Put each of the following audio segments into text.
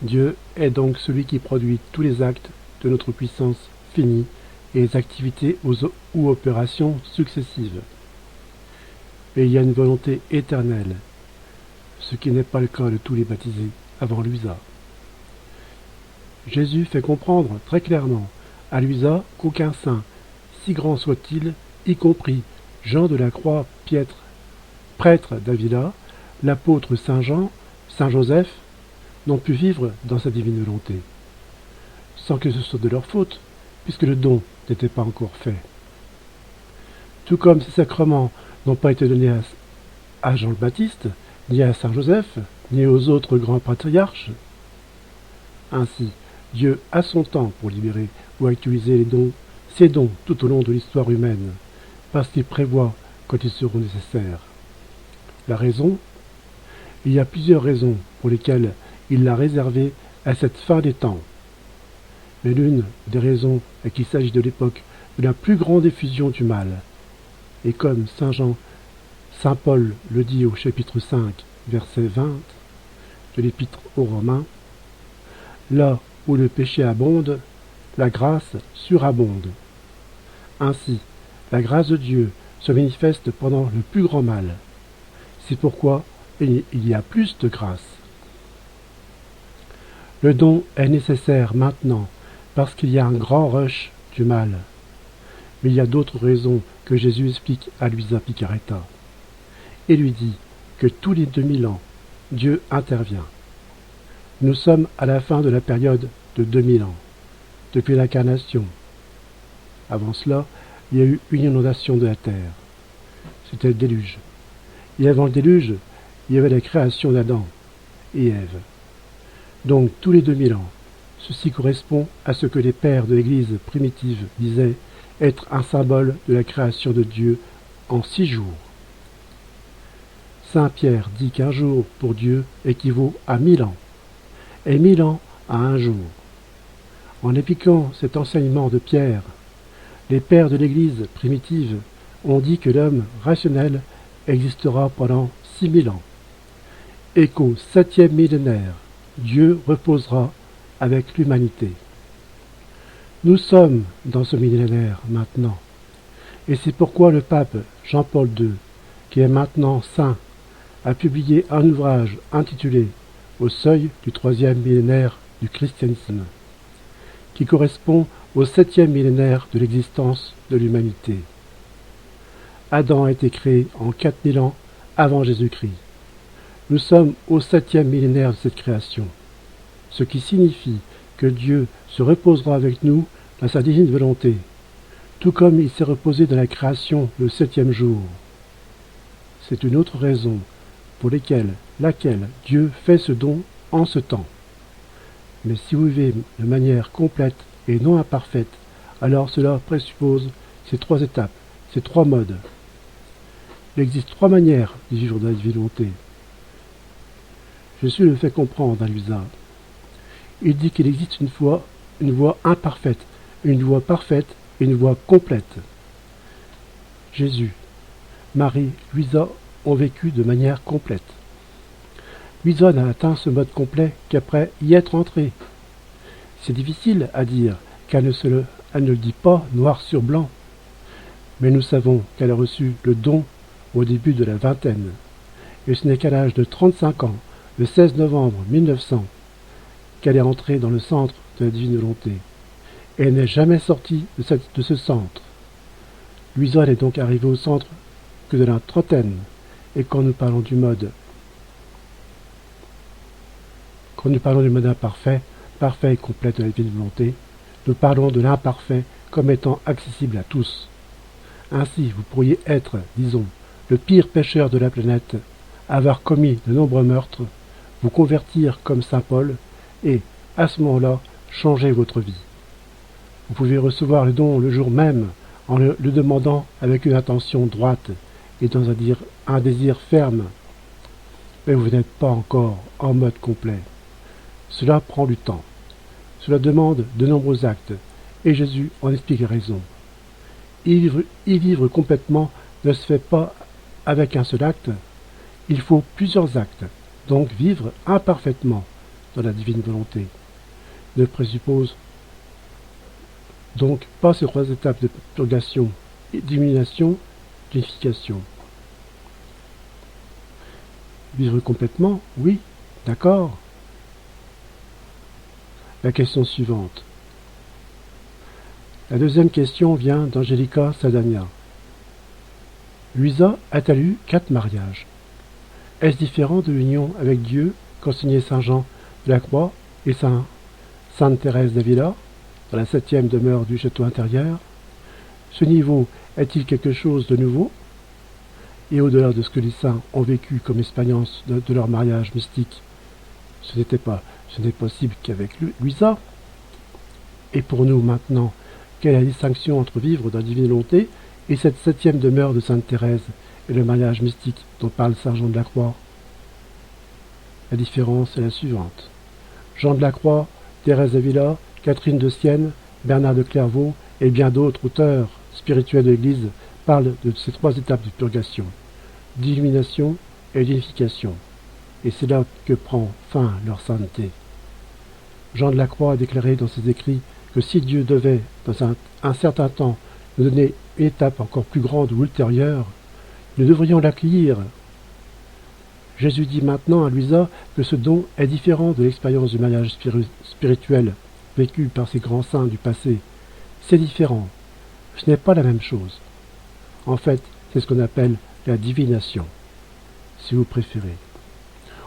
Dieu est donc celui qui produit tous les actes de notre puissance finie et les activités ou opérations successives. Et il y a une volonté éternelle, ce qui n'est pas le cas de tous les baptisés avant Luisa. Jésus fait comprendre très clairement à Luisa qu'aucun saint, si grand soit-il, y compris Jean de la Croix Piètre, prêtre d'Avila, l'apôtre Saint Jean, Saint Joseph, n'ont pu vivre dans sa divine volonté, sans que ce soit de leur faute, puisque le don n'était pas encore fait. Tout comme ces sacrements n'ont pas été donnés à Jean le Baptiste, ni à Saint Joseph, ni aux autres grands patriarches. Ainsi, Dieu a son temps pour libérer ou actualiser ses dons tout au long de l'histoire humaine, parce qu'il prévoit quand ils seront nécessaires. La raison? Il y a plusieurs raisons pour lesquelles il l'a réservé à cette fin des temps. Mais l'une des raisons est qu'il s'agit de l'époque de la plus grande effusion du mal. Et comme Saint Paul le dit au chapitre 5, verset 20 de l'Épître aux Romains, là où le péché abonde, la grâce surabonde. Ainsi, la grâce de Dieu se manifeste pendant le plus grand mal. C'est pourquoi il y a plus de grâce. Le don est nécessaire maintenant, parce qu'il y a un grand rush du mal. Mais il y a d'autres raisons que Jésus explique à Luisa Picaretta. Et lui dit que tous les 2000 ans, Dieu intervient. Nous sommes à la fin de la période de 2000 ans, depuis l'incarnation. Avant cela, il y a eu une inondation de la terre. C'était le déluge. Et avant le déluge, il y avait la création d'Adam et Ève. Donc tous les 2000 ans, ceci correspond à ce que les pères de l'Église primitive disaient être un symbole de la création de Dieu en 6 jours. Saint Pierre dit qu'un jour pour Dieu équivaut à 1000 ans, et 1000 ans à un jour. En appliquant cet enseignement de Pierre, les pères de l'Église primitive ont dit que l'homme rationnel existera pendant 6000 ans, et qu'au 7e millénaire, Dieu reposera avec l'humanité. Nous sommes dans ce millénaire maintenant, et c'est pourquoi le pape Jean-Paul II, qui est maintenant saint, a publié un ouvrage intitulé « Au seuil du 3e millénaire du christianisme », qui correspond au 7e millénaire de l'existence de l'humanité. Adam a été créé en 4000 ans avant Jésus-Christ. Nous sommes au 7e millénaire de cette création, ce qui signifie que Dieu se reposera avec nous dans sa divine volonté, tout comme il s'est reposé dans la création le 7e jour. C'est une autre raison pour laquelle Dieu fait ce don en ce temps. Mais si vous vivez de manière complète et non imparfaite, alors cela présuppose ces 3 étapes, ces 3 modes. Il existe 3 manières de vivre dans la divine volonté. Jésus le fait comprendre à Luisa. Il dit qu'il existe une voie imparfaite, une voie parfaite et une voie complète. Jésus, Marie, Luisa ont vécu de manière complète. Luisa n'a atteint ce mode complet qu'après y être entrée. C'est difficile à dire, car elle ne le dit pas noir sur blanc. Mais nous savons qu'elle a reçu le don au début de la vingtaine. Et ce n'est qu'à l'âge de 35 ans, le 16 novembre 1900, qu'elle est entrée dans le centre de la divine volonté. Et elle n'est jamais sortie de ce centre. Luisa n'est donc arrivée au centre que de la trentaine. Et quand nous parlons du mode imparfait, parfait et complet de la divine volonté, nous parlons de l'imparfait comme étant accessible à tous. Ainsi, vous pourriez être, disons, le pire pécheur de la planète, avoir commis de nombreux meurtres, vous convertir comme saint Paul, et, à ce moment-là, changer votre vie. Vous pouvez recevoir le don le jour même, en le demandant avec une intention droite, et dans un désir ferme. Mais vous n'êtes pas encore en mode complet. Cela prend du temps. Cela demande de nombreux actes, et Jésus en explique la raison. Y vivre complètement ne se fait pas avec un seul acte. Il faut plusieurs actes, donc vivre imparfaitement, dans la divine volonté. Ne présuppose donc pas ces trois étapes de purgation, d'illumination, d'unification. Vivre complètement, oui, d'accord. La question suivante. La deuxième question vient d'Angelica Sadania. Luisa a-t-elle eu 4 mariages? Est-ce différent de l'union avec Dieu qu'enseignait saint Jean de la Croix et sainte Thérèse d'Avila dans la 7e demeure du château intérieur? Ce niveau est-il quelque chose de nouveau? Et au-delà de ce que les saints ont vécu comme expérience de leur mariage mystique, ce n'est possible qu'avec Luisa. Et pour nous maintenant, quelle est la distinction entre vivre dans la divine volonté et cette 7e demeure de sainte Thérèse et le mariage mystique dont parle saint Jean de la Croix? La différence est la suivante. Jean de la Croix, Thérèse d'Avila, Catherine de Sienne, Bernard de Clairvaux et bien d'autres auteurs spirituels de l'Église parlent de ces 3 étapes de purgation, d'illumination et d'unification. Et c'est là que prend fin leur sainteté. Jean de la Croix a déclaré dans ses écrits que si Dieu devait, dans un certain temps, nous donner une étape encore plus grande ou ultérieure, nous devrions l'accueillir. Jésus dit maintenant à Luisa que ce don est différent de l'expérience du mariage spirituel vécu par ces grands saints du passé. C'est différent. Ce n'est pas la même chose. En fait, c'est ce qu'on appelle la divination, si vous préférez.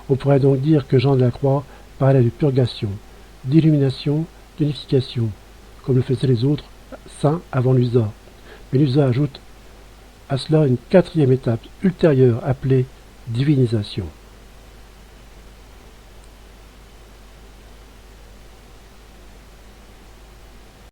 On pourrait donc dire que Jean de la Croix parlait de purgation, d'illumination, d'unification, comme le faisaient les autres saints avant Luisa. Mais Luisa ajoute à cela une 4e étape ultérieure appelée divinisation.